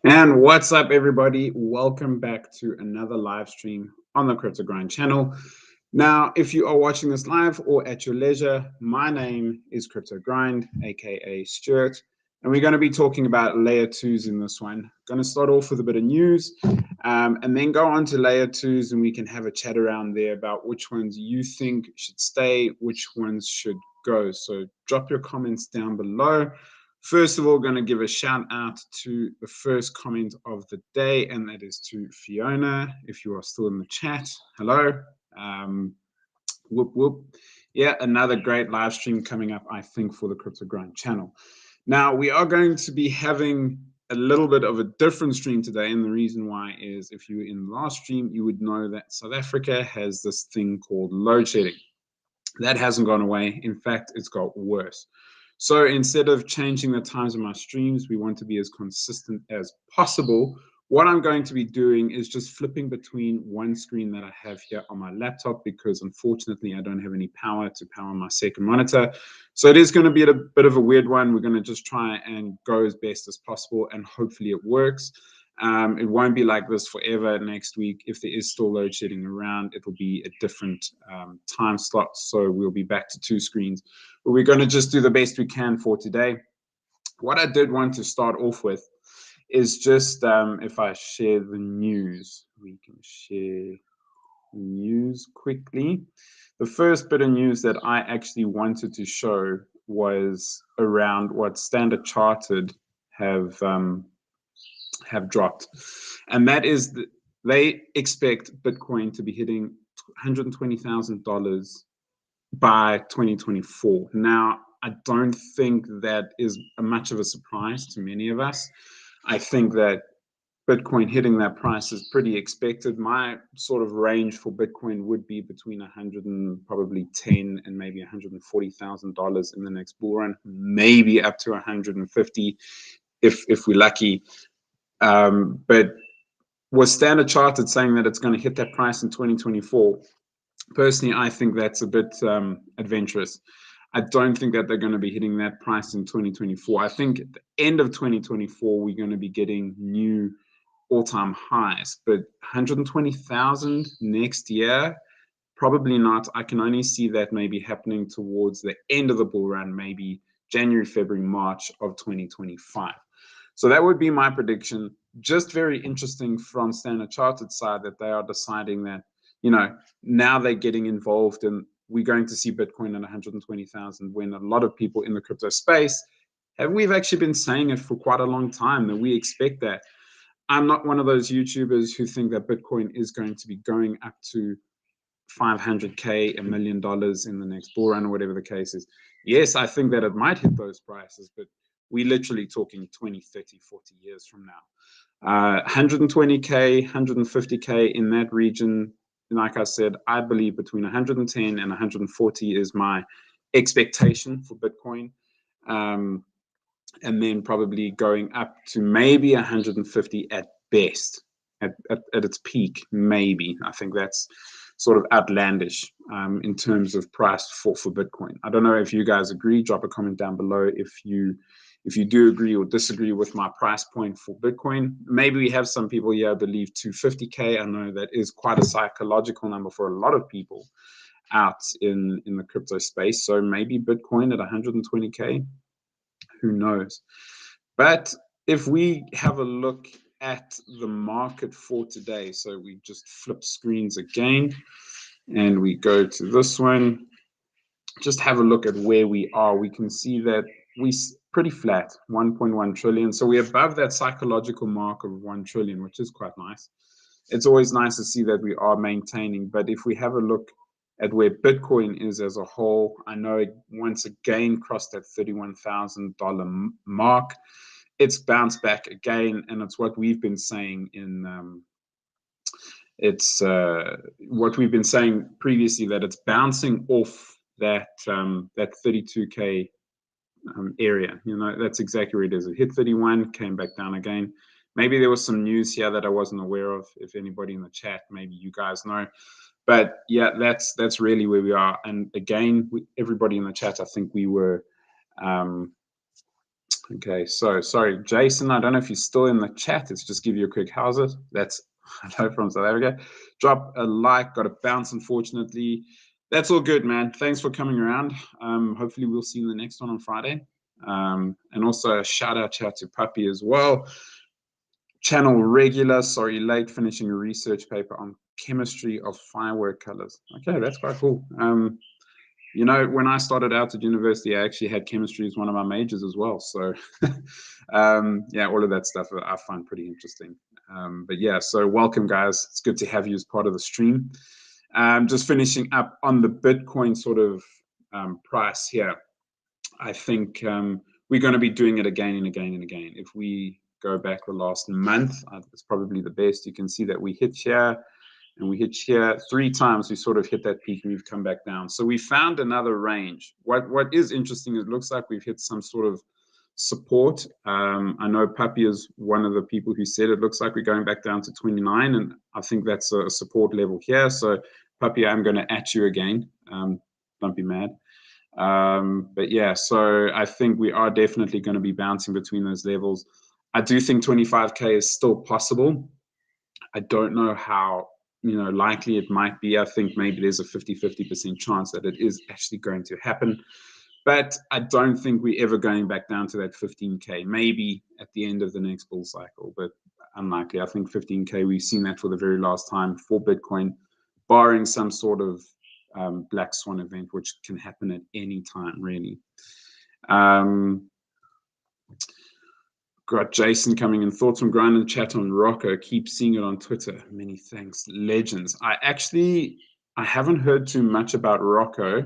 And what's up, everybody? Welcome back to another live stream on the Crypto Grind channel. Now, if you are watching this live or at your leisure, my name is Crypto Grind, aka Stuart, and we're going to be talking about layer twos in this one. Going to start off with a bit of news, and then go on to layer twos, and we can have a chat around there about which ones you think should stay, which ones should go. So drop your comments down below. First of all, going to give a shout out to the first comment of the day, and that is to Fiona. If you are still in the chat, hello. Whoop whoop. Yeah, another great live stream coming up, I think, for the Crypto Grind channel. Now, we are going to be having a little bit of a different stream today, and the reason why is if you were in the last stream, you would know that South Africa has this thing called load shedding. That hasn't gone away. In fact, it's got worse. So instead of changing the times of my streams, we want to be as consistent as possible. What I'm going to be doing is just flipping between one screen that I have here on my laptop, because unfortunately I don't have any power to power my second monitor. So it is going to be a bit of a weird one. We're going to just try and go as best as possible, and hopefully it works. It won't be like this forever. Next week, if there is still load shedding around, it will be a different time slot. So we'll be back to two screens. But we're going to just do the best we can for today. What I did want to start off with is just if I share the news, we can share news quickly. The first bit of news that I actually wanted to show was around what Standard Chartered have dropped, and that is that they expect Bitcoin to be hitting $120,000 by 2024. Now, I don't think that is much of a surprise to many of us. I think that Bitcoin hitting that price is pretty expected. My sort of range for Bitcoin would be between 100 and probably 10 and maybe $140,000 in the next bull run, maybe up to 150 if we're lucky. But was Standard Chartered saying that it's going to hit that price in 2024? Personally, I think that's a bit adventurous. I don't think that they're going to be hitting that price in 2024. I think at the end of 2024, we're going to be getting new all-time highs, but 120,000 next year, probably not. I can only see that maybe happening towards the end of the bull run, maybe January, February, March of 2025. So that would be my prediction. Just very interesting from Standard Chartered side that they are deciding that, now they're getting involved, and we're going to see Bitcoin at 120,000, when a lot of people in the crypto space we've actually been saying it for quite a long time that we expect that. I'm not one of those YouTubers who think that Bitcoin is going to be going up to 500K, $1 million in the next bull run, or whatever the case is. Yes, I think that it might hit those prices, but we're literally talking 20, 30, 40 years from now. 120K, 150K in that region. Like I said, I believe between 110 and 140 is my expectation for Bitcoin. And then probably going up to maybe 150 at best, at its peak, maybe. I think that's sort of outlandish in terms of price for Bitcoin. I don't know if you guys agree. Drop a comment down below if you do agree or disagree with my price point for Bitcoin. Maybe we have some people here believe 250K. I know that is quite a psychological number for a lot of people out in the crypto space. So maybe Bitcoin at 120K, who knows? But if we have a look at the market for today, so we just flip screens again and we go to this one, just have a look at where we are. We can see that we're pretty flat, 1.1 trillion. So we're above that psychological mark of 1 trillion, which is quite nice. It's always nice to see that we are maintaining. But if we have a look at where Bitcoin is as a whole, I know it once again crossed that $31,000 mark. It's bounced back again, and it's what we've been saying what we've been saying previously, that it's bouncing off that 32K area. That's exactly where it is. It hit 31, came back down again. Maybe there was some news here that I wasn't aware of. If anybody in the chat, maybe you guys know. But yeah, that's really where we are. And again, everybody in the chat, I think we were Okay, so sorry, Jason. I don't know if you're still in the chat. Let's just give you a quick how's it. That's hello from South Africa. Drop a like. Got a bounce, unfortunately. That's all good, man. Thanks for coming around. Hopefully, we'll see you in the next one on Friday. And also a shout out to Puppy as well. Channel regular. Sorry, late finishing a research paper on chemistry of firework colors. Okay, that's quite cool. You know, when I started out at university, I actually had chemistry as one of my majors as well. So, yeah, all of that stuff I find pretty interesting. But yeah, so welcome, guys. It's good to have you as part of the stream. Just finishing up on the Bitcoin sort of price here. I think we're going to be doing it again and again and again. If we go back the last month, it's probably the best. You can see that we hit here. And we hit here 3 times, we sort of hit that peak and we've come back down. So we found another range. What is interesting, it looks like we've hit some sort of support. I know Puppy is one of the people who said it looks like we're going back down to 29, and I think that's a support level here. So Puppy, I'm going to at you again. Don't be mad. But yeah, so I think we are definitely going to be bouncing between those levels. I do think 25K is still possible. I don't know how likely it might be. I think maybe there's a 50% chance that it is actually going to happen. But I don't think we're ever going back down to that 15K, maybe at the end of the next bull cycle, but unlikely. I think 15K, we've seen that for the very last time for Bitcoin, barring some sort of black swan event, which can happen at any time, really. Got Jason coming in. Thoughts from Grind and chat on Rocco. Keep seeing it on Twitter. Many thanks. Legends. I haven't heard too much about Rocco.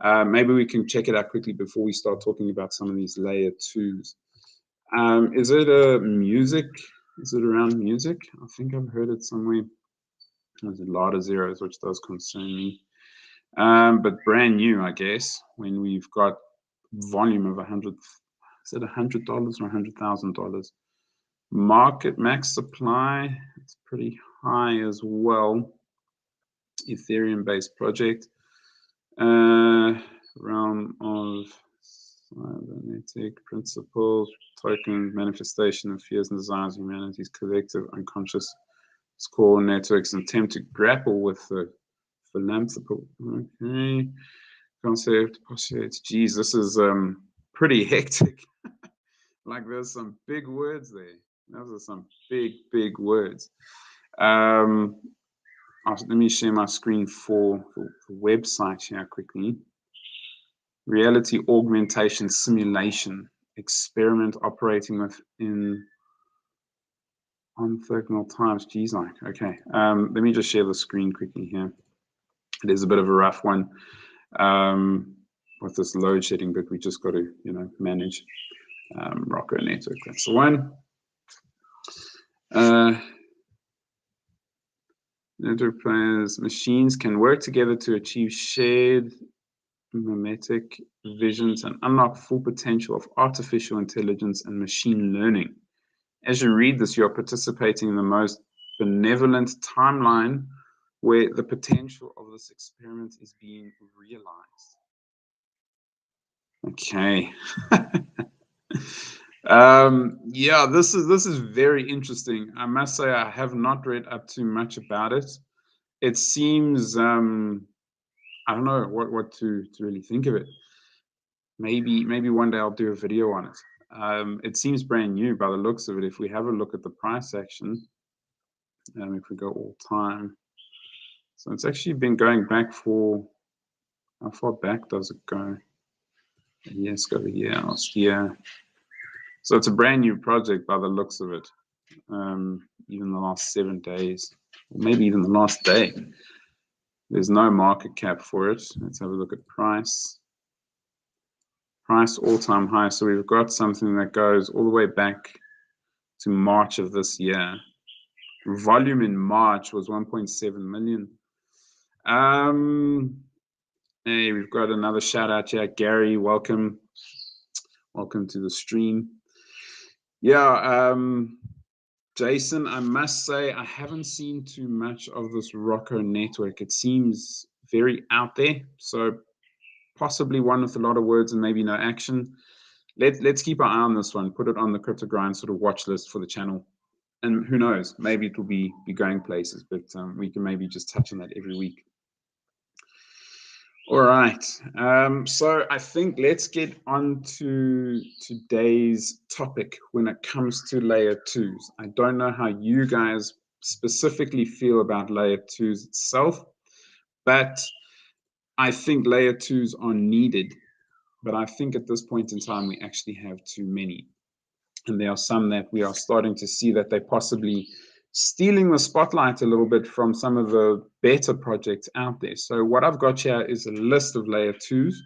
Maybe we can check it out quickly before we start talking about some of these layer 2's. Is it a music? Is it around music? I think I've heard it somewhere. There's a lot of zeros, which does concern me. But brand new, I guess, when we've got volume of 100. Is it $100 or $100,000? Market max supply, it's pretty high as well. Ethereum-based project. Realm of cybernetic principles, token manifestation of fears and desires of humanity's collective unconscious core networks attempt to grapple with the philanthropic concept postulates. Geez, this is pretty hectic. Like there's some big words there. Those are some big words. Let me share my screen for the website here quickly. Reality augmentation simulation experiment operating within orthogonal times. Geez, like, okay. Let me just share the screen quickly here. It is a bit of a rough one with this load shedding, but we just got to, manage. Rocco network, that's the one. Network players, machines can work together to achieve shared mimetic visions and unlock full potential of artificial intelligence and machine learning. As you read this, you're participating in the most benevolent timeline where the potential of this experiment is being realized. Okay. Yeah, this is very interesting. I must say I have not read up too much about it. It seems I don't know what to really think of it. Maybe one day I'll do a video on it. It seems brand new by the looks of it. If we have a look at the price action, if we go all time, so it's actually been going back for, how far back does it go? Yes, go a year, last year. So it's a brand new project by the looks of it. Even the last 7 days, or maybe even the last day. There's no market cap for it. Let's have a look at price. Price all-time high. So we've got something that goes all the way back to March of this year. Volume in March was 1.7 million. Hey, we've got another shout out here. Gary, welcome. Welcome to the stream. Yeah, Jason, I must say I haven't seen too much of this Rocco network. It seems very out there. So possibly one with a lot of words and maybe no action. let's keep our eye on this one. Put it on the Crypto Grind sort of watch list for the channel. And who knows, maybe it will be going places, but we can maybe just touch on that every week. All right, so I think let's get on to today's topic when it comes to layer 2's. I don't know how you guys specifically feel about layer 2's itself, but I think layer 2's are needed. But I think at this point in time, we actually have too many. And there are some that we are starting to see that they're possibly stealing the spotlight a little bit from some of the better projects out there. So what I've got here is a list of layer 2's,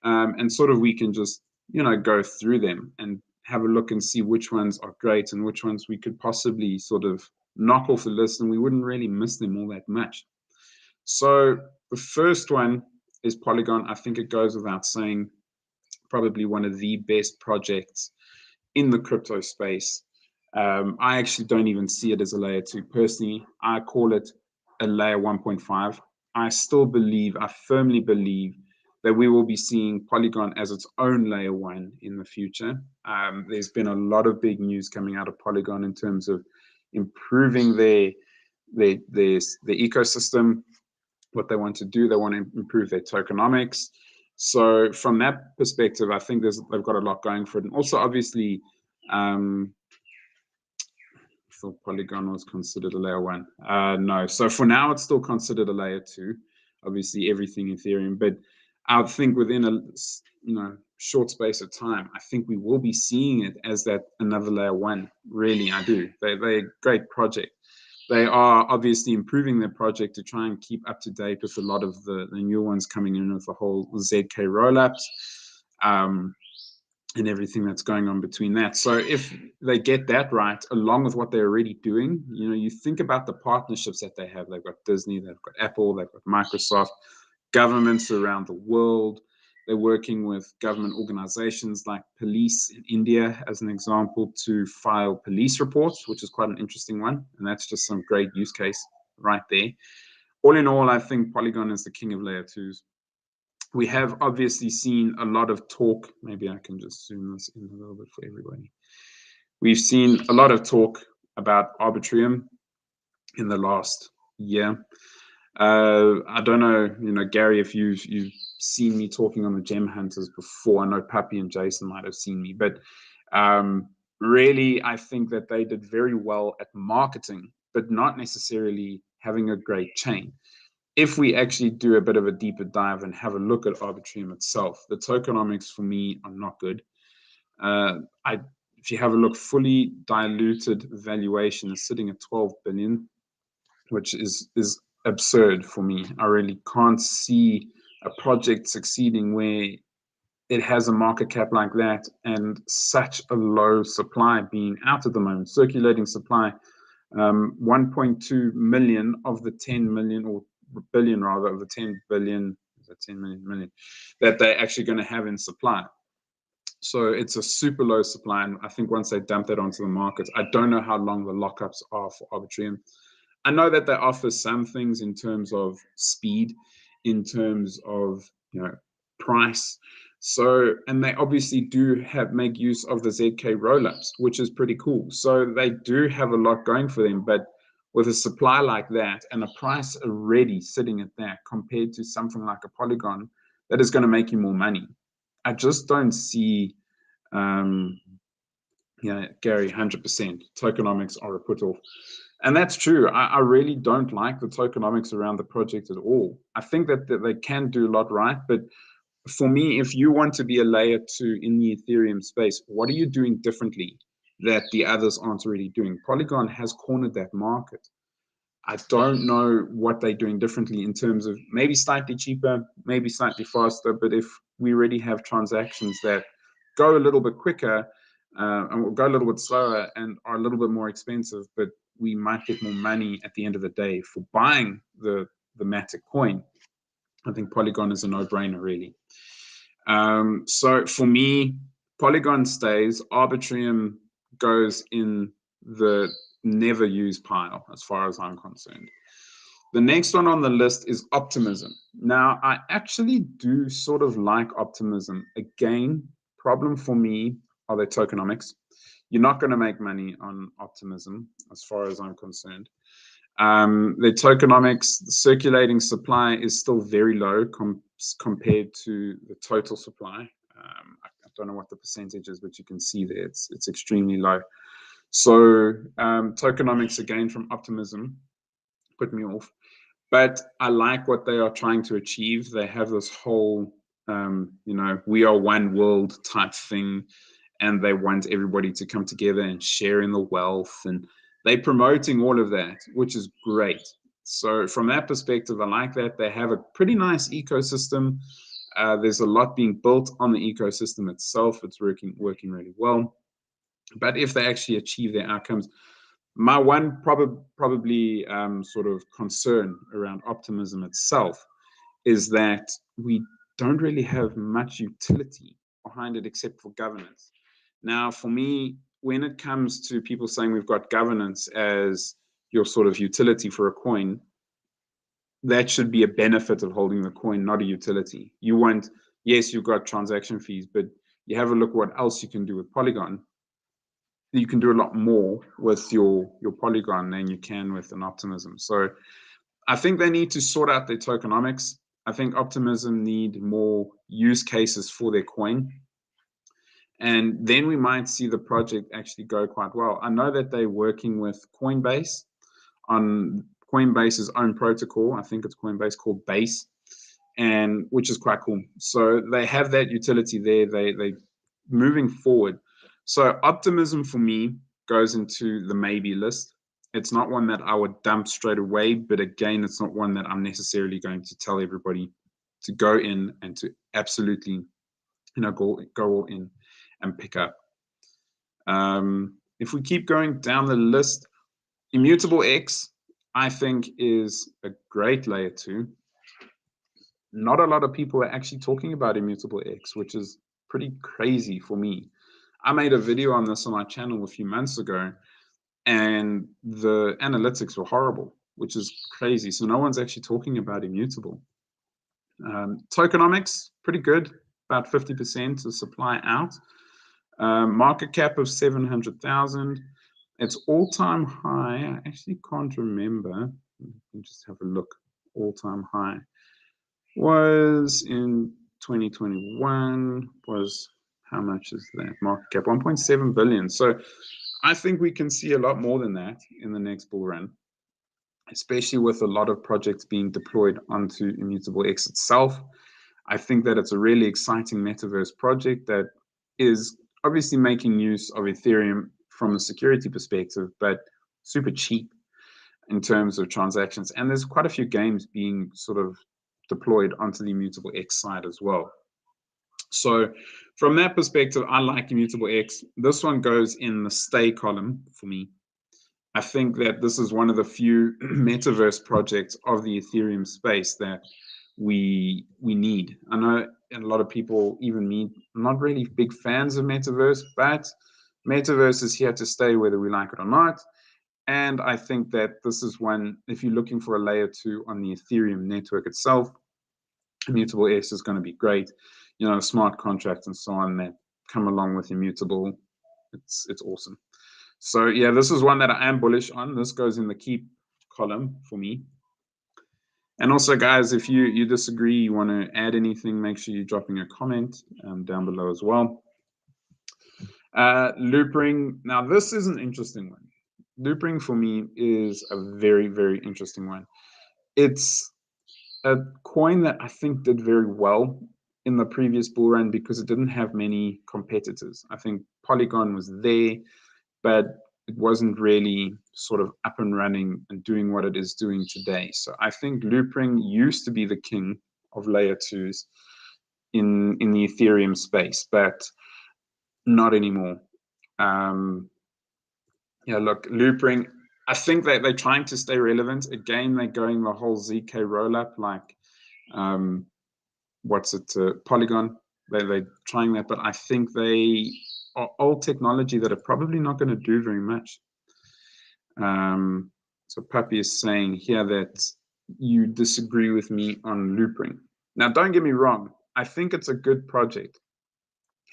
and sort of we can just, go through them and have a look and see which ones are great and which ones we could possibly sort of knock off the list and we wouldn't really miss them all that much. So the first one is Polygon. I think it goes without saying, probably one of the best projects in the crypto space. I actually don't even see it as a layer 2 personally. I call it a layer 1.5. I firmly believe that we will be seeing Polygon as its own layer 1 in the future. There's been a lot of big news coming out of Polygon in terms of improving their ecosystem, what they want to do. They want to improve their tokenomics. So from that perspective, I think they've got a lot going for it. And also, obviously, I thought Polygon was considered a layer 1. No. So for now, it's still considered a layer 2. Obviously, everything Ethereum. But I think within a short space of time, I think we will be seeing it as that another layer 1. Really, I do. They're a great project. They are obviously improving their project to try and keep up to date with a lot of the new ones coming in with the whole ZK rollups, and everything that's going on between that. So if they get that right, along with what they're already doing, you think about the partnerships that they have. They've got Disney, they've got Apple, they've got Microsoft, governments around the world. They're working with government organizations like police in India, as an example, to file police reports, which is quite an interesting one. And that's just some great use case right there. All in all, I think Polygon is the king of layer 2's. We have obviously seen a lot of talk. Maybe I can just zoom this in a little bit for everybody. We've seen a lot of talk about Arbitrum in the last year. I don't know, Gary, if you've seen me talking on the Gem Hunters before. I know Puppy and Jason might have seen me, but really, I think that they did very well at marketing, but not necessarily having a great chain. If we actually do a bit of a deeper dive and have a look at Arbitrum itself, the tokenomics for me are not good. If you have a look, fully diluted valuation is sitting at 12 billion, which is absurd for me. I really can't see a project succeeding where it has a market cap like that and such a low supply being out at the moment. Circulating supply, 1.2 million of the 10 million, or billion rather, of the 10 billion, is that 10 million, that they're actually going to have in supply. So it's a super low supply, and I think once they dump that onto the market, I don't know how long the lockups are for Arbitrum. I know that they offer some things in terms of speed, in terms of price. So, and they obviously do make use of the ZK rollups, which is pretty cool. So they do have a lot going for them, but with a supply like that and a price already sitting at that compared to something like a Polygon that is going to make you more money, I just don't see, Gary, 100%. Tokenomics are a put-off. And that's true. I really don't like the tokenomics around the project at all. I think that they can do a lot right, but for me, if you want to be a layer 2 in the Ethereum space, what are you doing differently that the others aren't already doing? Polygon has cornered that market. I don't know what they're doing differently in terms of maybe slightly cheaper, maybe slightly faster, but if we already have transactions that go a little bit quicker and will go a little bit slower and are a little bit more expensive, but we might get more money at the end of the day for buying the Matic coin, I think Polygon is a no-brainer, really. So for me, Polygon stays. Arbitrum goes in the never use pile, as far as I'm concerned. The next one on the list is Optimism. Now, I actually do sort of like Optimism. Again, problem for me are the tokenomics. You're not going to make money on optimism, as far as I'm concerned. The tokenomics, the circulating supply is still very low compared to the total supply. I don't know what the percentage is, but you can see there it's extremely low. So tokenomics, again, from optimism, put me off. But I like what they are trying to achieve. They have this whole, we are one world type thing, and they want everybody to come together and share in the wealth, and they're promoting all of that, which is great. So from that perspective, I like that. They have a pretty nice ecosystem. There's a lot being built on the ecosystem itself. It's working really well. But if they actually achieve their outcomes, my one probably sort of concern around optimism itself is that we don't really have much utility behind it except for governance. Now, for me, when it comes to people saying we've got governance as your sort of utility for a coin, that should be a benefit of holding the coin, not a utility. You want, yes, you've got transaction fees, but you have a look what else you can do with Polygon. You can do a lot more with your Polygon than you can with an Optimism. So I think they need to sort out their tokenomics. I think Optimism need more use cases for their coin. And then we might see the project actually go quite well. I know that they're working with Coinbase on Coinbase's own protocol. I think it's Coinbase called Base, and which is quite cool. So they have that utility there. They moving forward. So Optimism for me goes into the maybe list. It's not one that I would dump straight away, but again, it's not one that I'm necessarily going to tell everybody to go in and to absolutely, go all in and pick up. If we keep going down the list, Immutable X, I think, is a great layer 2. Not a lot of people are actually talking about Immutable X, which is pretty crazy for me. I made a video on this on my channel a few months ago, and the analytics were horrible, which is crazy. So no one's actually talking about Immutable. Tokenomics, pretty good, about 50% of supply out. Market cap of 700,000. Its all-time high, I actually can't remember. Let me just have a look. All-time high was in 2021, was, how much is that market cap? 1.7 billion. So I think we can see a lot more than that in the next bull run, especially with a lot of projects being deployed onto Immutable X itself. I think that it's a really exciting metaverse project that is obviously making use of Ethereum from a security perspective, but super cheap in terms of transactions. And there's quite a few games being sort of deployed onto the Immutable X side as well. So from that perspective, I like Immutable X. This one goes in the stay column for me. I think that this is one of the few metaverse projects of the Ethereum space that we need. I know a lot of people, even me, not really big fans of metaverse, but metaverse is here to stay whether we like it or not. And I think that this is one, if you're looking for a layer 2 on the Ethereum network itself, Immutable X is going to be great. Smart contracts and so on that come along with Immutable. It's awesome. So yeah, this is one that I am bullish on. This goes in the keep column for me. And also, guys, if you disagree, you want to add anything, make sure you're dropping a comment down below as well. Loopring. Now, this is an interesting one. Loopring for me is a very, very interesting one. It's a coin that I think did very well in the previous bull run because it didn't have many competitors. I think Polygon was there, but it wasn't really sort of up and running and doing what it is doing today. So I think Loopring used to be the king of layer 2s in the Ethereum space, but not anymore. Look, Loopring, I think that they're trying to stay relevant. Again, they're going the whole ZK roll-up, like, Polygon. They're trying that, but I think they are old technology that are probably not going to do very much. So Puppy is saying here that you disagree with me on Loopring. Now, don't get me wrong. I think it's a good project.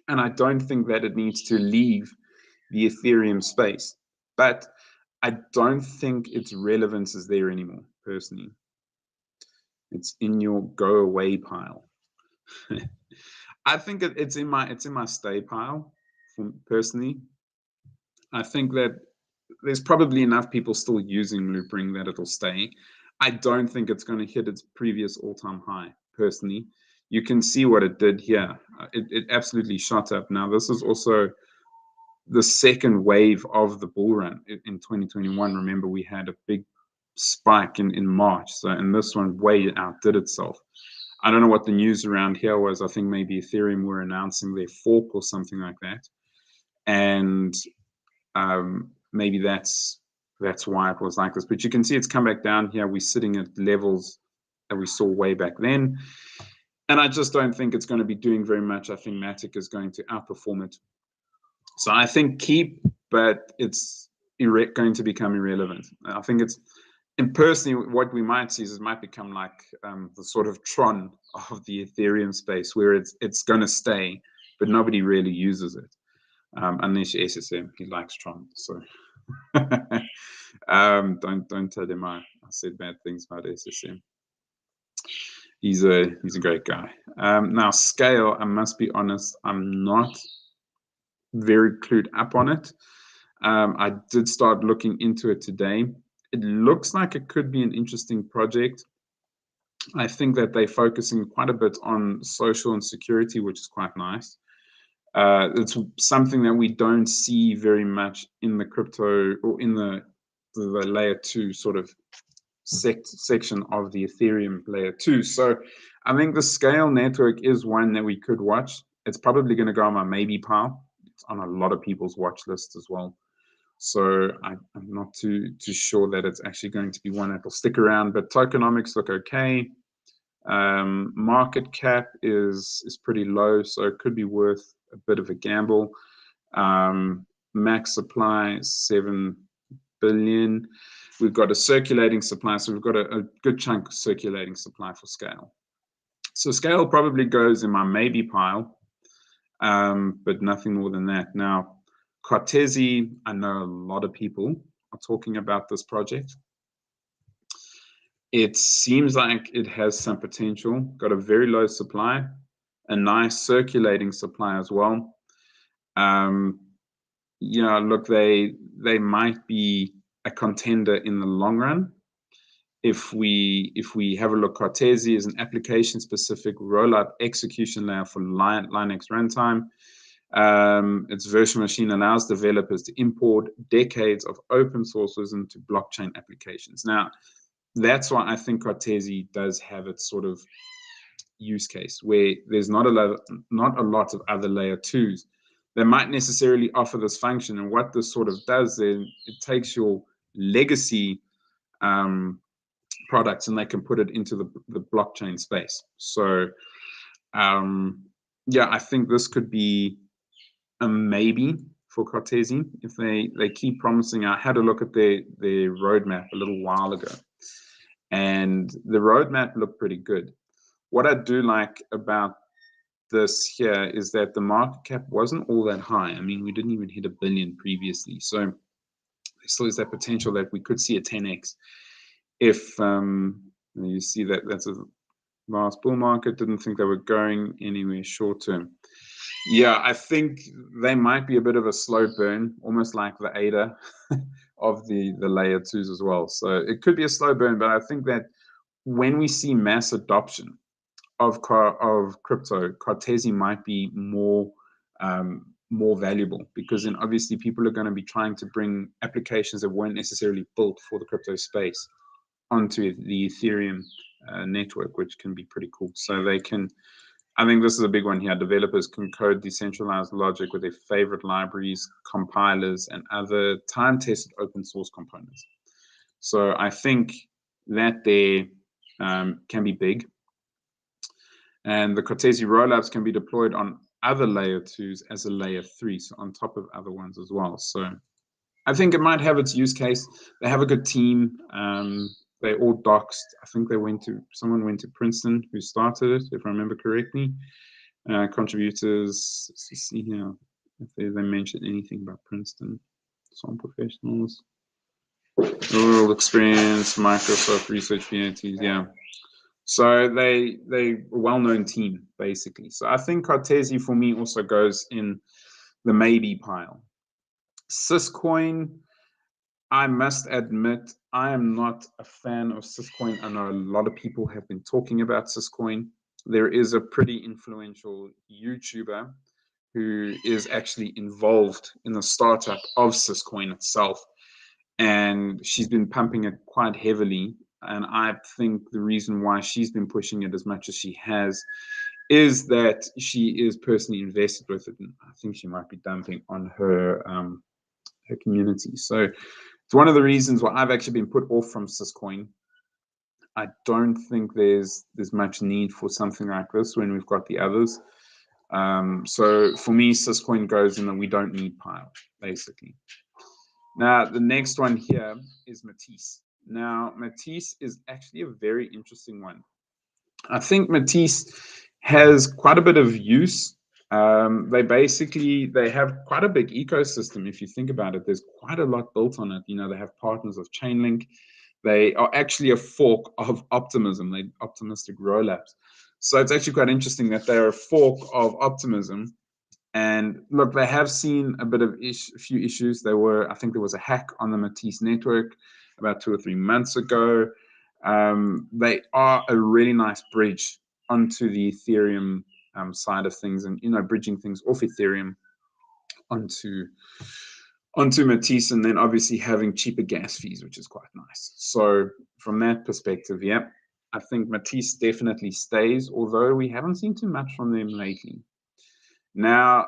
And I don't think that it needs to leave the Ethereum space. But I don't think its relevance is there anymore, personally. It's in your go away pile. I think it's in my stay pile. Personally, I think that there's probably enough people still using Loopring that it'll stay. I don't think it's going to hit its previous all-time high. Personally, you can see what it did here. It absolutely shot up. Now this is also the second wave of the bull run in 2021. Remember, we had a big spike in March. So, and this one way outdid itself. I don't know what the news around here was. I think maybe Ethereum were announcing their fork or something like that. And maybe that's why it was like this. But you can see it's come back down here. We're sitting at levels that we saw way back then. And I just don't think it's going to be doing very much. I think Matic is going to outperform it. So I think keep, but it's going to become irrelevant. I think it's, and personally, what we might see is it might become like the sort of Tron of the Ethereum space, where it's going to stay, but nobody really uses it, unless SSM. He likes Tron, so don't tell him I said bad things about SSM. He's a great guy. Now Scale, I must be honest, I'm not very clued up on it. I did start looking into it today. It looks like it could be an interesting project. I think that they're focusing quite a bit on social and security, which is quite nice. It's something that we don't see very much in the crypto or in the layer 2 sort of section of the Ethereum layer 2. So I think the Scale network is one that we could watch. It's probably going to go on my maybe pile. It's on a lot of people's watch list as well. So I'm not too sure that it's actually going to be one that will stick around, but tokenomics look okay. Market cap is pretty low, so it could be worth a bit of a gamble. Max supply 7 billion. We've got a circulating supply, so we've got a good chunk of circulating supply for Scale. So Scale probably goes in my maybe pile, but nothing more than that. Now, Cortezi, I know a lot of people are talking about this project. It seems like it has some potential, got a very low supply, a nice circulating supply as well. Look, they might be a contender in the long run. If we have a look, Cortezi is an application-specific rollout execution layer for Linux runtime. Its virtual machine allows developers to import decades of open sources into blockchain applications. Now, that's why I think Cortezi does have its sort of use case where there's not a lot of other layer 2s that might necessarily offer this function. And what this sort of does, then it takes your legacy products and they can put it into the blockchain space. So yeah, I think this could be a maybe for Cortezi if they keep promising. I had a look at their roadmap a little while ago, and the roadmap looked pretty good. What I do like about this here is that the market cap wasn't all that high. I mean, we didn't even hit $1 billion previously, so there still is that potential that we could see a 10x if you see that that's a last bull market. Didn't think they were going anywhere short term. Yeah, I think they might be a bit of a slow burn, almost like the ADA of the layer 2s as well. So it could be a slow burn, but I think that when we see mass adoption of crypto, Cortezi might be more valuable, because then obviously people are going to be trying to bring applications that weren't necessarily built for the crypto space onto the Ethereum network, which can be pretty cool. So they can, I think this is a big one here. Developers can code decentralized logic with their favorite libraries, compilers, and other time-tested open source components. So I think that there can be big. And the Cortezi rollups can be deployed on other layer 2s as a layer 3, so on top of other ones as well. So I think it might have its use case. They have a good team. They all doxed. I think someone went to Princeton who started it, if I remember correctly. Contributors, let's see here if they mention anything about Princeton. Some professionals. Rural experience, Microsoft research communities, yeah. So they a well-known team, basically. So I think Cartesi for me also goes in the maybe pile. Syscoin, I must admit, I am not a fan of Syscoin. I know a lot of people have been talking about Syscoin. There is a pretty influential YouTuber who is actually involved in the startup of Syscoin itself. And she's been pumping it quite heavily. And I think the reason why she's been pushing it as much as she has is that she is personally invested with it. And I think she might be dumping on her community. So it's one of the reasons why I've actually been put off from Syscoin. I don't think there's much need for something like this when we've got the others. So for me, Syscoin goes in the we don't need pile, basically. Now, the next one here is Matisse. Now, Matisse is actually a very interesting one. I think Matisse has quite a bit of use. They have quite a big ecosystem. If you think about it, there's quite a lot built on it. You know, they have partners of Chainlink. They are actually a fork of Optimism. They optimistic rollups. So it's actually quite interesting that they're a fork of Optimism. And look, they have seen a bit of a few issues. I think there was a hack on the Matisse network about 2 or 3 months ago. They are a really nice bridge onto the Ethereum side of things, and bridging things off Ethereum onto Matisse, and then obviously having cheaper gas fees, which is quite nice. So from that perspective, yeah, I think Matisse definitely stays, although we haven't seen too much from them lately. Now,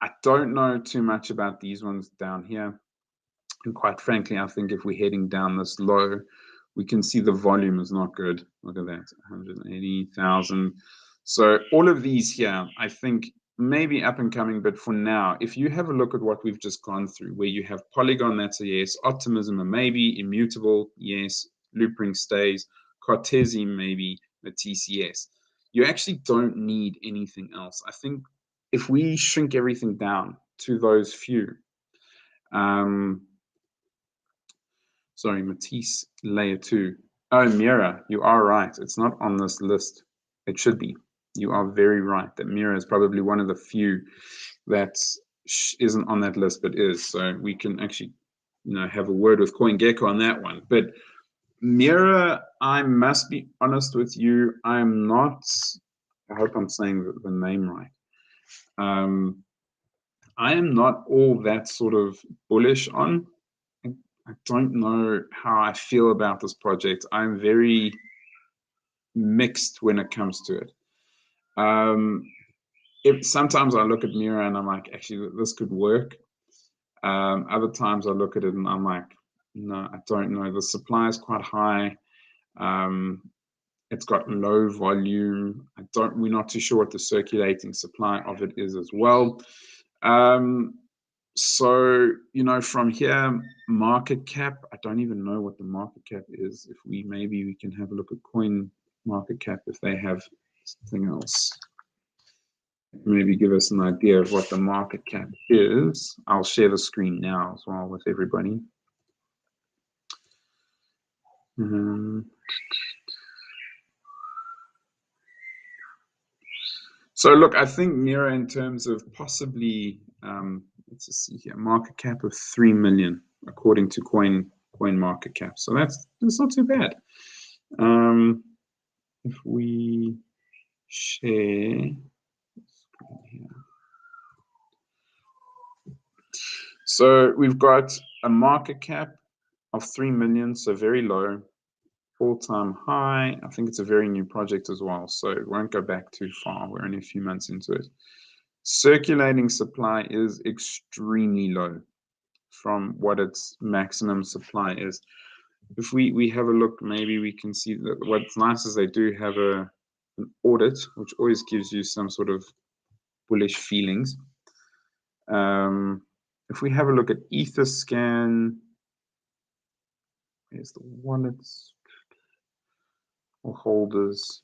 I don't know too much about these ones down here. And quite frankly, I think if we're heading down this low, we can see the volume is not good. Look at that, 180,000. So all of these here, I think maybe up and coming, but for now, if you have a look at what we've just gone through, where you have Polygon, that's a yes, Optimism, a maybe, Immutable, yes, Loopring stays, Cartesi, maybe, Matisse, yes. You actually don't need anything else. I think if we shrink everything down to those few, sorry, Matisse, layer 2. Oh, Mira, you are right. It's not on this list. It should be. You are very right that Mira is probably one of the few that isn't on that list, but is. So we can actually, have a word with CoinGecko on that one. But Mira, I must be honest with you, I'm not. I hope I'm saying the name right. I am not all that sort of bullish on. I don't know how I feel about this project. I'm very mixed when it comes to it. Sometimes I look at Mira and I'm like, actually, this could work. Other times I look at it and I'm like, no, I don't know. The supply is quite high. It's got low volume. We're not too sure what the circulating supply of it is as well. So, from here, market cap, I don't even know what the market cap is. Maybe we can have a look at Coin Market Cap if they have something else. Maybe give us an idea of what the market cap is. I'll share the screen now as well with everybody. So look, I think Mira in terms of possibly, let's just see here, market cap of 3 million according to Coin Market Cap. So that's not too bad. If we share, so we've got a market cap of 3 million, so very low. All-time high. I think it's a very new project as well, so it won't go back too far. We're only a few months into it. Circulating supply is extremely low from what its maximum supply is. If we have a look, maybe we can see that what's nice is they do have an audit, which always gives you some sort of bullish feelings. If we have a look at Etherscan, here's the wallets or holders.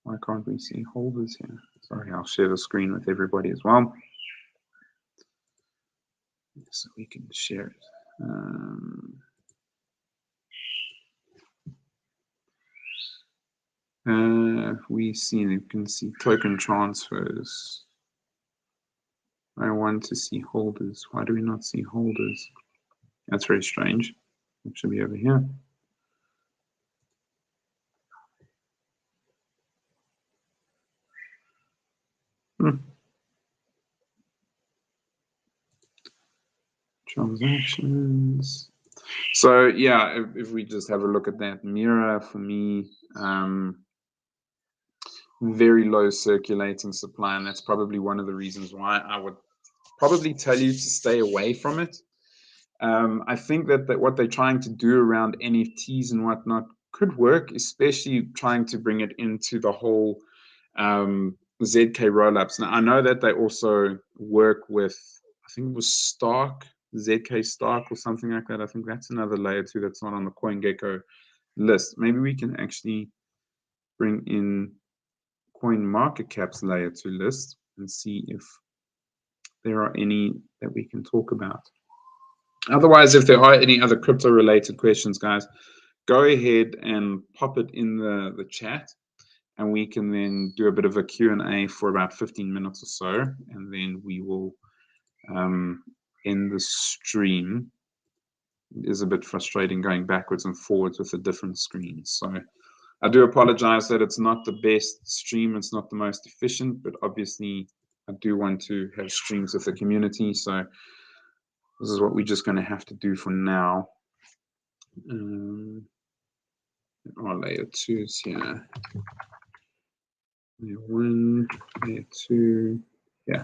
Why can't we see holders here? Sorry, I'll share the screen with everybody as well, so we can share it. We see, you can see token transfers. I want to see holders. Why do we not see holders? That's very strange. It should be over here. Transactions. So yeah, if we just have a look at that mirror, for me, very low circulating supply, and that's probably one of the reasons why I would probably tell you to stay away from it. I think that what they're trying to do around NFTs and whatnot could work, especially trying to bring it into the whole ZK rollups. Now, I know that they also work with, I think it was Stark, ZK Stark or something like that. I think that's another layer 2 that's not on the CoinGecko list. Maybe we can actually bring in CoinMarketCap's layer 2 list and see if there are any that we can talk about. Otherwise, if there are any other crypto related questions, guys, go ahead and pop it in the chat, and we can then do a bit of a Q&A for about 15 minutes or so, and then we will end the stream. It is a bit frustrating going backwards and forwards with the different screens. So I do apologize that it's not the best stream, it's not the most efficient, but obviously I do want to have streams with the community. So this is what we're just going to have to do for now. Our layer 2's here. Layer 1, layer 2, yeah.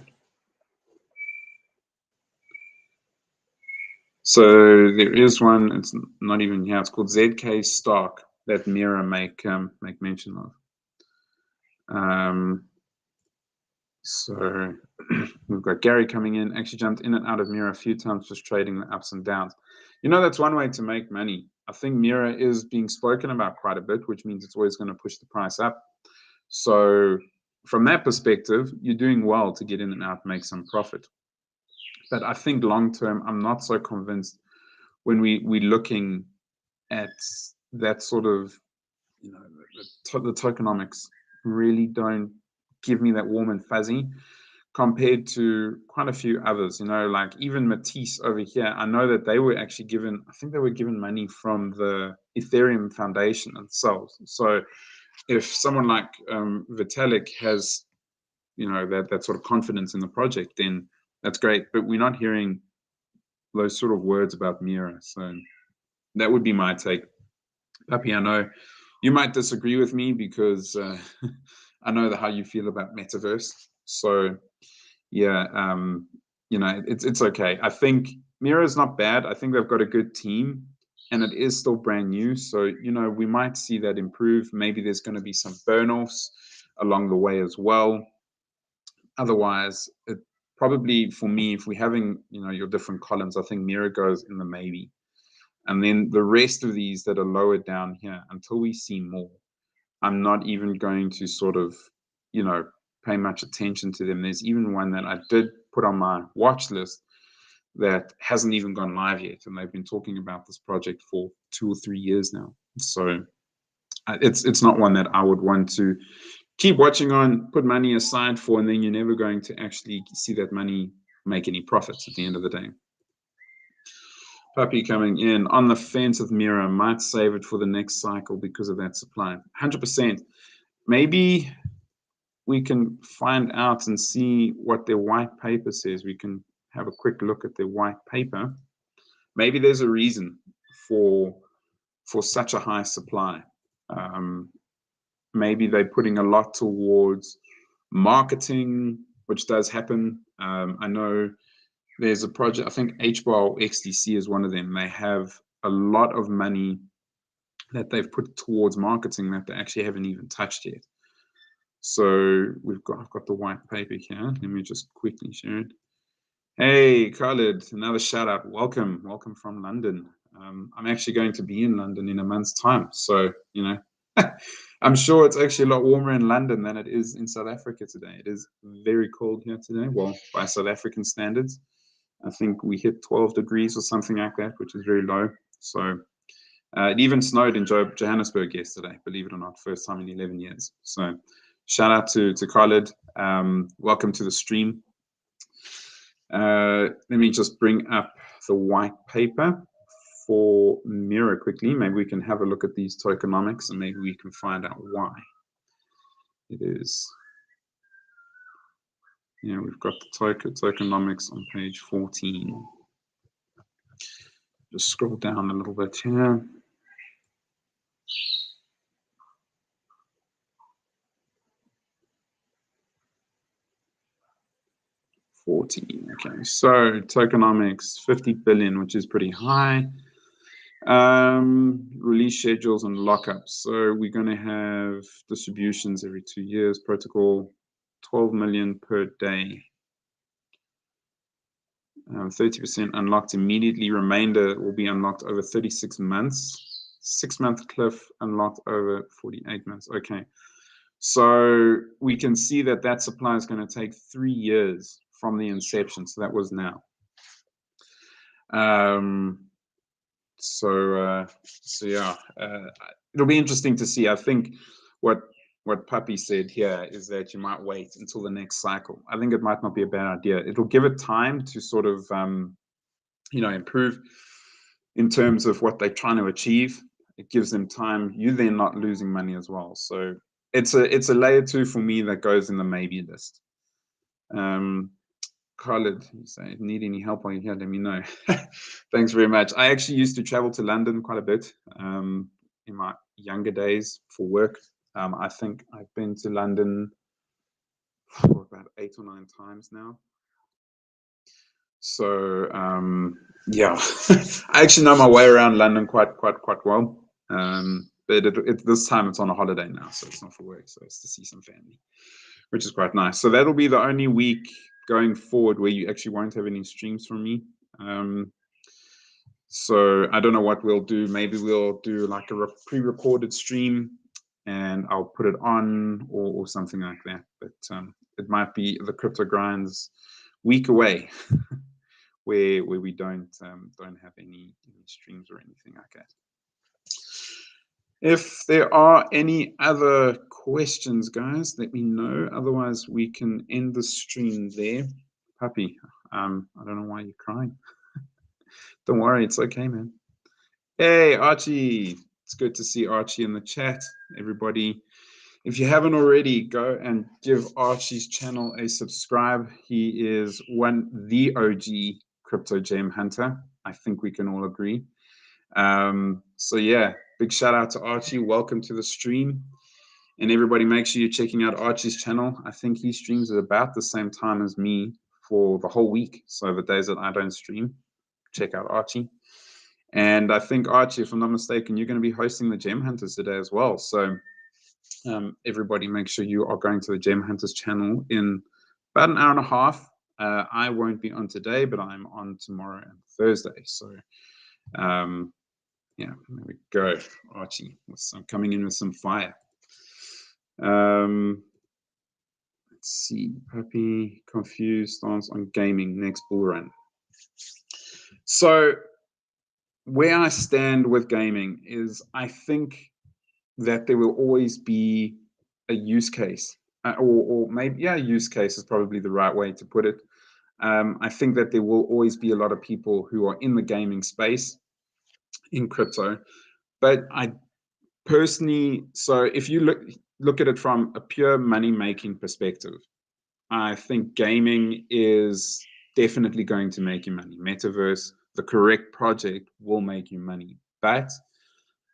So there is one, it's not even here, it's called ZK Stark that Mira make mention of. So we've got Gary coming in, actually jumped in and out of Mira a few times, just trading the ups and downs. You know, that's one way to make money. I think Mira is being spoken about quite a bit, which means it's always going to push the price up. So from that perspective, you're doing well to get in and out, make some profit. But I think long term, I'm not so convinced when we're looking at that sort of, you know, the tokenomics really don't give me that warm and fuzzy compared to quite a few others, you know, like even Matisse over here. I know that they were actually given, I think they were given money from the Ethereum Foundation itself. So if someone like Vitalik has, you know, that sort of confidence in the project, then that's great. But we're not hearing those sort of words about Mira. So that would be my take. Papi, I know you might disagree with me because I know how you feel about metaverse. So yeah, you know, it's okay. I think Mira is not bad. I think they've got a good team, and it is still brand new. So, you know, we might see that improve. Maybe there's going to be some burn-offs along the way as well. Otherwise, it probably, for me, if we're having, you know, your different columns, I think Mira goes in the maybe. And then the rest of these that are lower down here, until we see more, I'm not even going to sort of, you know, pay much attention to them. There's even one that I did put on my watch list that hasn't even gone live yet, and they've been talking about this project for 2 or 3 years now. So it's not one that I would want to keep watching on, put money aside for, and then you're never going to actually see that money make any profits at the end of the day. Puppy coming in on the fence with Mira, might save it for the next cycle because of that supply. 100%. Maybe we can find out and see what their white paper says. We can have a quick look at their white paper. Maybe there's a reason for such a high supply. Maybe they're putting a lot towards marketing, which does happen. I know there's a project, I think HBAR or XDC is one of them. They have a lot of money that they've put towards marketing that they actually haven't even touched yet. So I've got the white paper here. Let me just quickly share it. Hey, Khalid, another shout out. Welcome from London. I'm actually going to be in London in a month's time. So, you know, I'm sure it's actually a lot warmer in London than it is in South Africa today. It is very cold here today. Well, by South African standards, I think we hit 12 degrees or something like that, which is very low. So it even snowed in Johannesburg yesterday, believe it or not, first time in 11 years. So shout out to Khalid. Welcome to the stream. Let me just bring up the white paper for Mira quickly. Maybe we can have a look at these tokenomics and maybe we can find out why it is. Yeah, we've got the tokenomics on page 14. Just scroll down a little bit here. Okay, so tokenomics 50 billion, which is pretty high. Release schedules and lockups. So we're going to have distributions every 2 years. Protocol 12 million per day. 30% unlocked immediately. Remainder will be unlocked over 36 months. 6-month cliff unlocked over 48 months. Okay. So we can see that that supply is going to take 3 years from the inception. So that was now. So yeah, it'll be interesting to see. I think what Puppy said here is that you might wait until the next cycle. I think it might not be a bad idea. It'll give it time to sort of improve in terms of what they're trying to achieve. It gives them time. You then not losing money as well. So it's a layer 2 for me that goes in the maybe list. Khalid, you say, need any help while you're here, let me know. Thanks very much. I actually used to travel to London quite a bit in my younger days for work. I think I've been to London for about 8 or 9 times now. So yeah, I actually know my way around London quite well. But this time it's on a holiday now, so it's not for work, so it's to see some family, which is quite nice. So that'll be the only week going forward where you actually won't have any streams from me. So I don't know what we'll do. Maybe we'll do like a pre-recorded stream and I'll put it on or something like that. But it might be the Crypto Grinds week away where we don't have any streams or anything like that. If there are any other questions, guys, let me know. Otherwise, we can end the stream there. Puppy, I don't know why you're crying. Don't worry, it's okay, man. Hey, Archie. It's good to see Archie in the chat. Everybody, if you haven't already, go and give Archie's channel a subscribe. He is the OG crypto gem hunter. I think we can all agree. So yeah, big shout out to Archie. Welcome to the stream. And everybody, make sure you're checking out Archie's channel. I think he streams at about the same time as me for the whole week. So the days that I don't stream, check out Archie. And I think, Archie, if I'm not mistaken, you're going to be hosting the Gem Hunters today as well. So everybody, make sure you are going to the Gem Hunters channel in about an hour and a half. I won't be on today, but I'm on tomorrow and Thursday. So yeah, there we go, Archie. Coming in with some fire. Let's see, Puppy, confused stance on gaming, next bull run. So where I stand with gaming is I think that there will always be a use case, or maybe, yeah, use case is probably the right way to put it. I think that there will always be a lot of people who are in the gaming space in crypto, but I personally, so if you look at it from a pure money making perspective, I think gaming is definitely going to make you money. Metaverse, the correct project, will make you money. But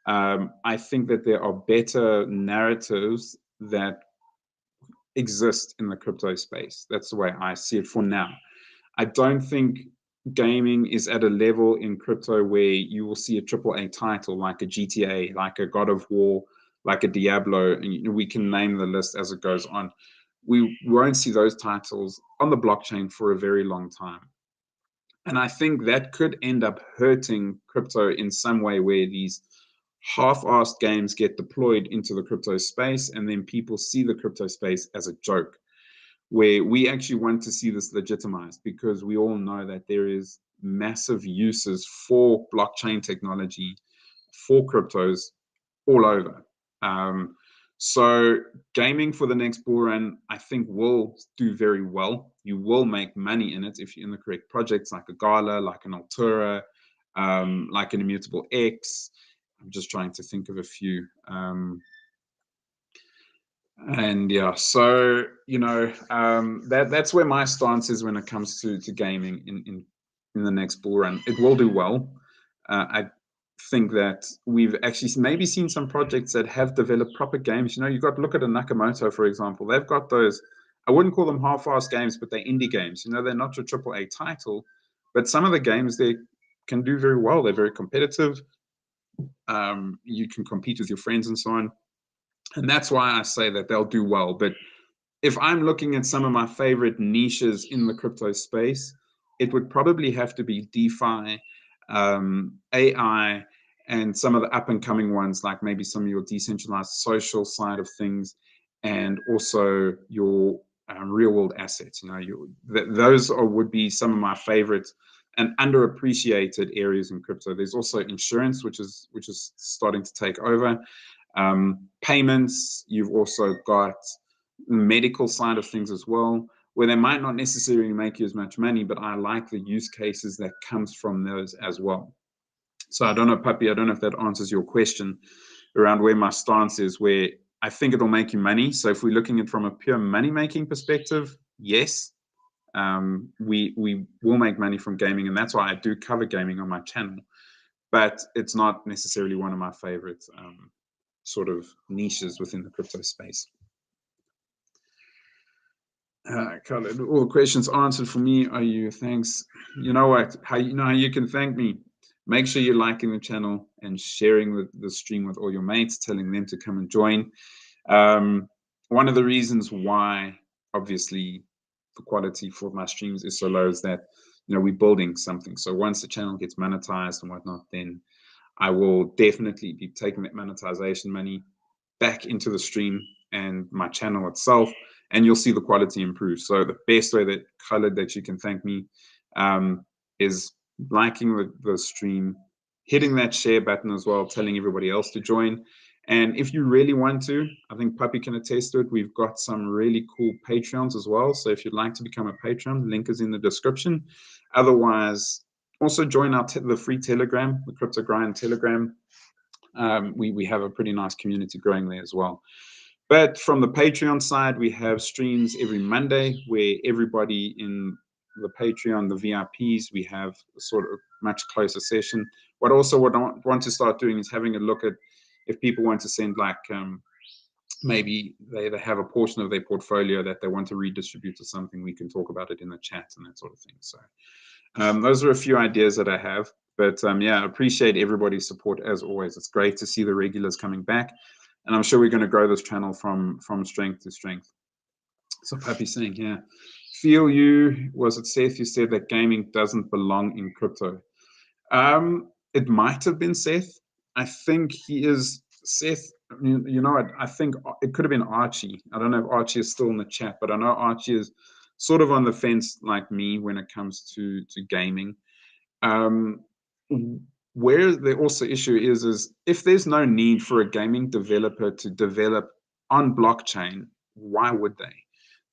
I think that there are better narratives that exist in the crypto space. That's the way I see it for now. I don't think gaming is at a level in crypto where you will see a AAA title like a GTA, like a God of War, like a Diablo, and we can name the list as it goes on. We won't see those titles on the blockchain for a very long time. And I think that could end up hurting crypto in some way, where these half-assed games get deployed into the crypto space, and then people see the crypto space as a joke, where we actually want to see this legitimized, because we all know that there is massive uses for blockchain technology, for cryptos all over. So gaming for the next bull run, I think, will do very well. You will make money in it if you're in the correct projects, like a Gala, like an Altura, like an Immutable X. I'm just trying to think of a few. And yeah, so that's where my stance is when it comes to gaming in the next bull run. It will do well. I think that we've actually maybe seen some projects that have developed proper games. You've got to look at a Nakamoto, for example. They've got those, I wouldn't call them half-assed games, but they're indie games. They're not your AAA title, but some of the games they can do very well. They're very competitive. You can compete with your friends and so on. And that's why I say that they'll do well. But if I'm looking at some of my favorite niches in the crypto space, it would probably have to be DeFi, AI, and some of the up and coming ones, like maybe some of your decentralized social side of things, and also your real world assets. Those would be some of my favorite and underappreciated areas in crypto. There's also insurance, which is starting to take over. Payments, you've also got medical side of things as well, where they might not necessarily make you as much money, but I like the use cases that comes from those as well. So I don't know, Puppy, I don't know if that answers your question around where my stance is, where I think it'll make you money. So if we're looking at it from a pure money-making perspective, yes, we will make money from gaming, and that's why I do cover gaming on my channel. But it's not necessarily one of my favorite sort of niches within the crypto space. Colin, all the questions answered for me. Are you? Thanks. You know what? How you can thank me? Make sure you're liking the channel and sharing the stream with all your mates, telling them to come and join. One of the reasons why, obviously, the quality for my streams is so low is that we're building something. So once the channel gets monetized and whatnot, then I will definitely be taking that monetization money back into the stream and my channel itself, and you'll see the quality improve. So the best way that you can thank me is liking the stream, hitting that share button as well, telling everybody else to join. And if you really want to, I think Puppy can attest to it, we've got some really cool Patreons as well. So if you'd like to become a Patreon, link is in the description. Otherwise, also join the free Telegram, the Crypto Grind Telegram. We have a pretty nice community growing there as well. But from the Patreon side, we have streams every Monday where everybody in the Patreon, the VIPs, we have a sort of much closer session. What also what I want to start doing is having a look at if people want to send like maybe they have a portion of their portfolio that they want to redistribute to something, we can talk about it in the chat and that sort of thing. So those are a few ideas that I have. But yeah, I appreciate everybody's support as always. It's great to see the regulars coming back. And I'm sure we're going to grow this channel from strength to strength. So Puppy saying, yeah, feel you. Was it Seth? You said that gaming doesn't belong in crypto. It might have been Seth. I think he is Seth. I think it could have been Archie. I don't know if Archie is still in the chat, but I know Archie is sort of on the fence like me when it comes to gaming. Where the also issue is if there's no need for a gaming developer to develop on blockchain, why would they?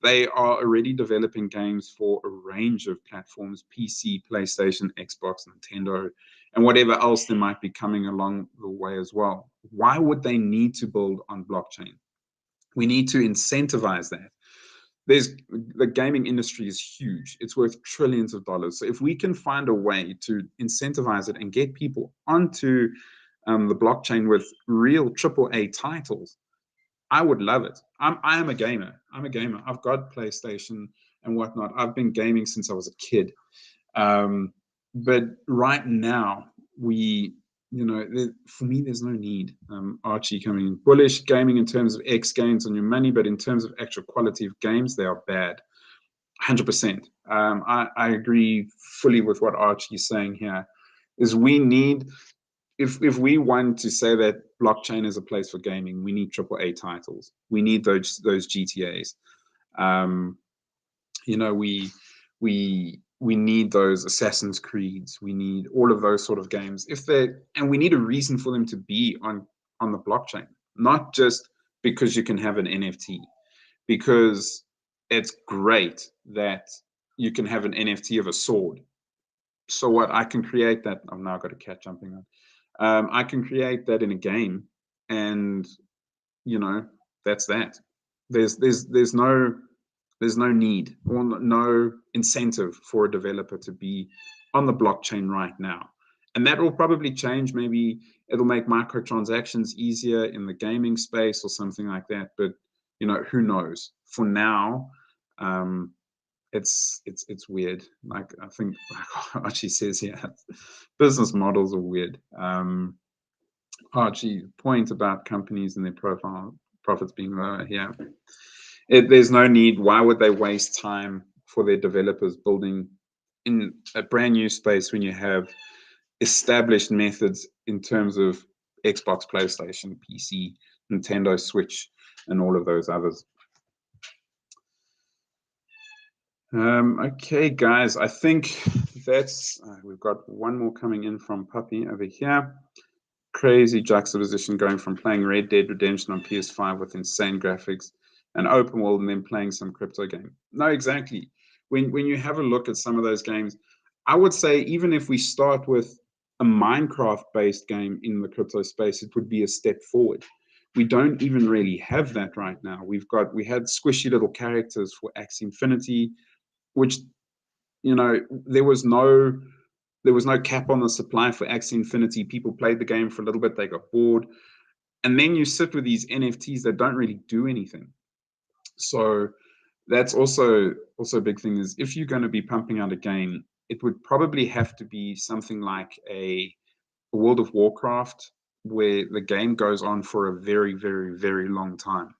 They are already developing games for a range of platforms, PC, PlayStation, Xbox, Nintendo, and whatever else there might be coming along the way as well. Why would they need to build on blockchain? We need to incentivize that. The gaming industry is huge. It's worth trillions of dollars. So if we can find a way to incentivize it and get people onto the blockchain with real AAA titles, I would love it. I am a gamer. I'm a gamer. I've got PlayStation and whatnot. I've been gaming since I was a kid. But right now, for me, there's no need. Archie coming in bullish gaming in terms of X gains on your money, but in terms of actual quality of games, they are bad. 100%. I agree fully with what Archie is saying here. Is we need, if we want to say that blockchain is a place for gaming, we need AAA titles. We need those GTAs. You know, we need those Assassin's Creeds. We need all of those sort of games. And we need a reason for them to be on the blockchain, not just because you can have an NFT. Because it's great that you can have an NFT of a sword. So what I can create that. I've now got a cat jumping on. I can create that in a game, and you know, that's that. There's no need or no incentive for a developer to be on the blockchain right now. And that will probably change. Maybe it'll make microtransactions easier in the gaming space or something like that. But you know, who knows? For now, it's weird. Like I think like Archie says here, business models are weird. Archie point about companies and their profits being lower. Yeah, there's no need. Why would they waste time for their developers building in a brand new space when you have established methods in terms of Xbox, PlayStation, PC, Nintendo Switch, and all of those others? Okay, guys, I think that's we've got one more coming in from Puppy over here. Crazy juxtaposition going from playing Red Dead Redemption on PS5 with insane graphics and open world and then playing some crypto game. No, exactly. When you have a look at some of those games, I would say even if we start with a Minecraft-based game in the crypto space, it would be a step forward. We don't even really have that right now. We had squishy little characters for Axie Infinity, which, you know, there was no cap on the supply for Axie Infinity. People played the game for a little bit, they got bored. And then you sit with these NFTs that don't really do anything. So that's also a big thing, is if you're going to be pumping out a game, it would probably have to be something like a World of Warcraft, where the game goes on for a very, very, very long time.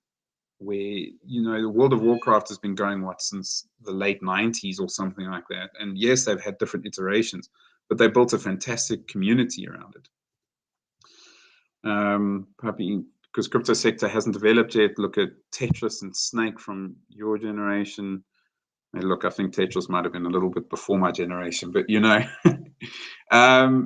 Where, you know, the World of Warcraft has been going since the late 90s or something like that. And yes, they've had different iterations, but they built a fantastic community around it. Probably because crypto sector hasn't developed yet. Look at Tetris and Snake from your generation. And look, I think Tetris might have been a little bit before my generation, but you know,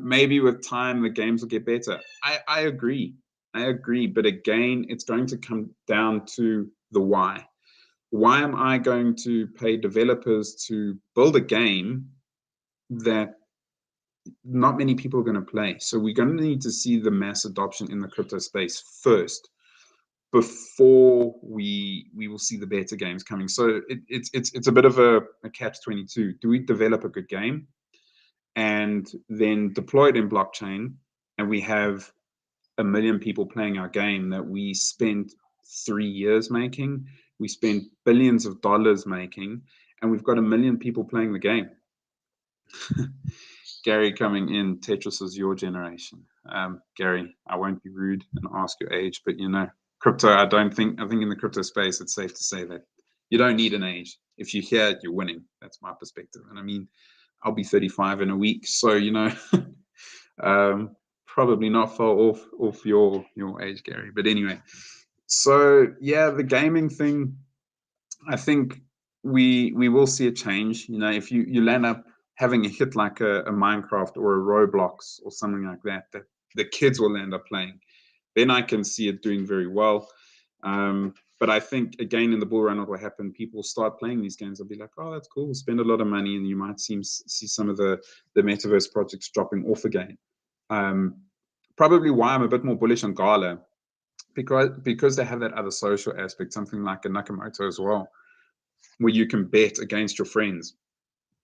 maybe with time the games will get better. I agree. But again, it's going to come down to the why. Why am I going to pay developers to build a game that not many people are going to play? So we're going to need to see the mass adoption in the crypto space first, before we will see the better games coming. So it's a bit of a catch-22. Do we develop a good game and then deploy it in blockchain, and we have 1 million people playing our game that we spent 3 years making, we spent billions of dollars making, and we've got 1 million people playing the game? Gary coming in, Tetris is your generation. Gary, I won't be rude and ask your age, but you know, crypto, I think in the crypto space, it's safe to say that you don't need an age. If you're here, you're winning. That's my perspective. And I mean, I'll be 35 in a week, so you know, probably not far off your age, Gary. But anyway, so yeah, the gaming thing, I think we will see a change. You know, if you land up having a hit like a Minecraft or a Roblox or something like that the kids will end up playing, then I can see it doing very well. But I think, again, in the bull run, what will happen, people start playing these games. They'll be like, oh, that's cool, spend a lot of money, and you might see some of the metaverse projects dropping off again. Probably why I'm a bit more bullish on Gala, because they have that other social aspect, something like a Nakamoto as well, where you can bet against your friends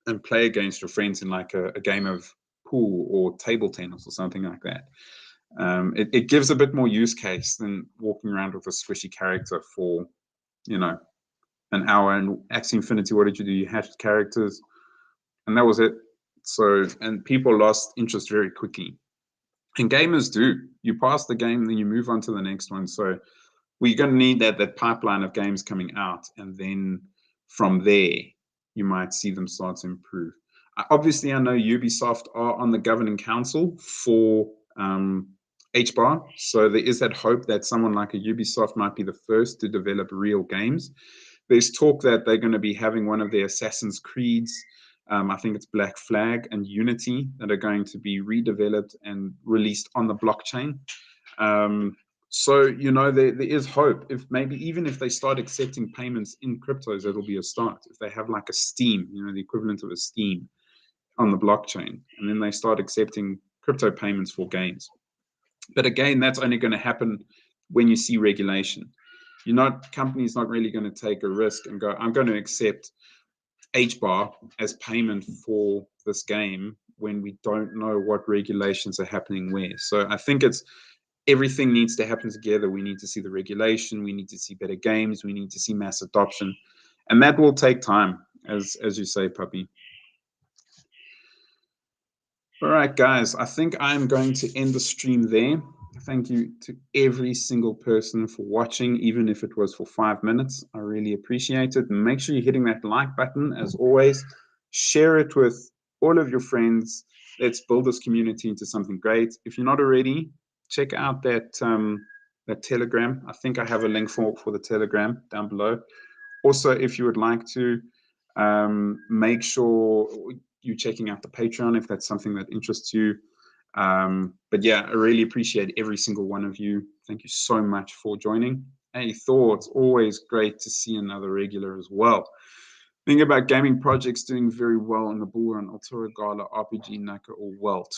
and play against your friends in like a game of pool or table tennis or something like that. It gives a bit more use case than walking around with a squishy character for, you know, an hour. And Axie Infinity, what did you do? You hatched characters, and that was it. So, and people lost interest very quickly. And gamers do. You pass the game, then you move on to the next one. So we're going to need that pipeline of games coming out, and then from there, you might see them start to improve. Obviously, I know Ubisoft are on the governing council for HBAR. So there is that hope that someone like a Ubisoft might be the first to develop real games. There's talk that they're going to be having one of their Assassin's Creeds, I think it's Black Flag and Unity, that are going to be redeveloped and released on the blockchain. So, there is hope. If maybe even if they start accepting payments in cryptos, it'll be a start. If they have like a Steam, the equivalent of a Steam on the blockchain, and then they start accepting crypto payments for games. But again, that's only going to happen when you see regulation. Companies not really going to take a risk and go, I'm going to accept HBAR as payment for this game when we don't know what regulations are happening where. So I think everything needs to happen together. We need to see the regulation, we need to see better games, we need to see mass adoption, and that will take time, as you say, Puppy. All right, guys, I think I'm going to end the stream there. Thank you to every single person for watching, even if it was for 5 minutes. I really appreciate it. Make sure you're hitting that like button, as always. Share it with all of your friends. Let's build this community into something great. If you're not already, check out that Telegram. I think I have a link for the Telegram down below. Also, if you would like to, make sure you're checking out the Patreon if that's something that interests you. But yeah, I really appreciate every single one of you. Thank you so much for joining. Hey, Thor, it's always great to see another regular as well. Think about gaming projects doing very well on the bull run: Altura, Gala, RPG, Naka, or Welt.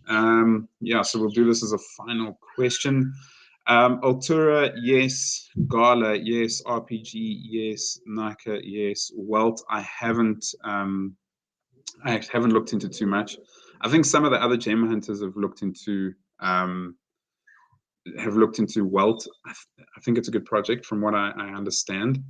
Yeah, so we'll do this as a final question. Altura, yes. Gala, yes. RPG, yes. Naka, yes. Welt, I haven't looked into too much. I think some of the other gem hunters have looked into Welt. I think it's a good project from what I understand.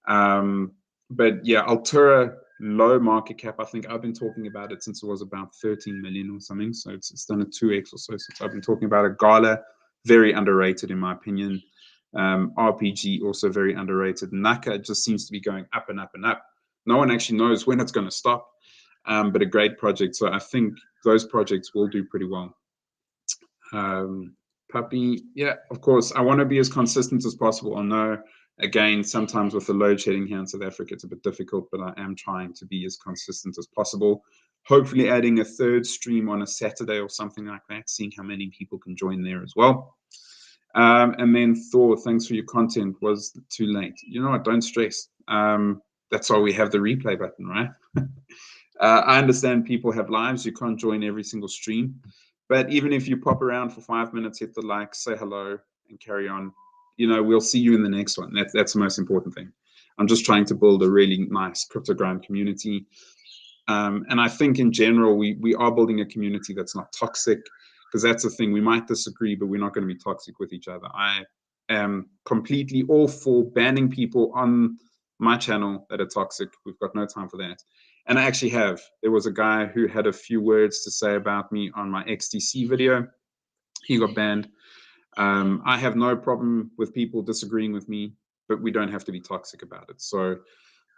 But yeah, Altura, low market cap. I think I've been talking about it since it was about 13 million or something. So it's done a 2x or so since I've been talking about it. Gala, very underrated in my opinion. RPG, also very underrated. Naka just seems to be going up and up and up. No one actually knows when it's going to stop. But a great project. So I think those projects will do pretty well. Puppy, yeah, of course. I want to be as consistent as possible. I know, again, sometimes with the load shedding here in South Africa, it's a bit difficult, but I am trying to be as consistent as possible. Hopefully adding a third stream on a Saturday or something like that, seeing how many people can join there as well. And then Thor, thanks for your content. Was too late. You know what? Don't stress. That's why we have the replay button, right? I understand people have lives. You can't join every single stream. But even if you pop around for 5 minutes, hit the like, say hello, and carry on, we'll see you in the next one. That's the most important thing. I'm just trying to build a really nice crypto grind community. And I think in general, we are building a community that's not toxic, because that's the thing. We might disagree, but we're not going to be toxic with each other. I am completely all for banning people on my channel that are toxic. We've got no time for that. And I actually have. There was a guy who had a few words to say about me on my XTC video. He got banned. I have no problem with people disagreeing with me, but we don't have to be toxic about it. So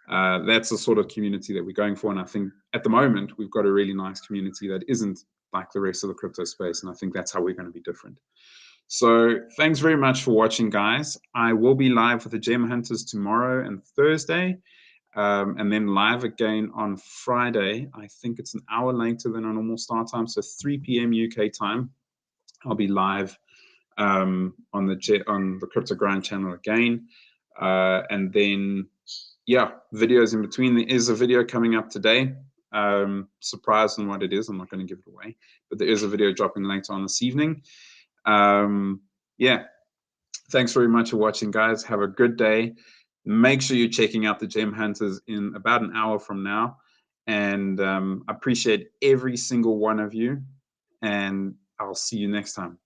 that's the sort of community that we're going for. And I think at the moment, we've got a really nice community that isn't like the rest of the crypto space. And I think that's how we're going to be different. So thanks very much for watching, guys. I will be live with the Gem Hunters tomorrow and Thursday. And then live again on Friday. I think it's an hour later than our normal start time, so 3 p.m. UK time. I'll be live on the Crypto Grind channel again, and then yeah, videos in between. There is a video coming up today. Surprise on what it is. I'm not going to give it away, but there is a video dropping later on this evening. Yeah, thanks very much for watching, guys. Have a good day. Make sure you're checking out the Gem Hunters in about an hour from now. And I appreciate every single one of you. And I'll see you next time.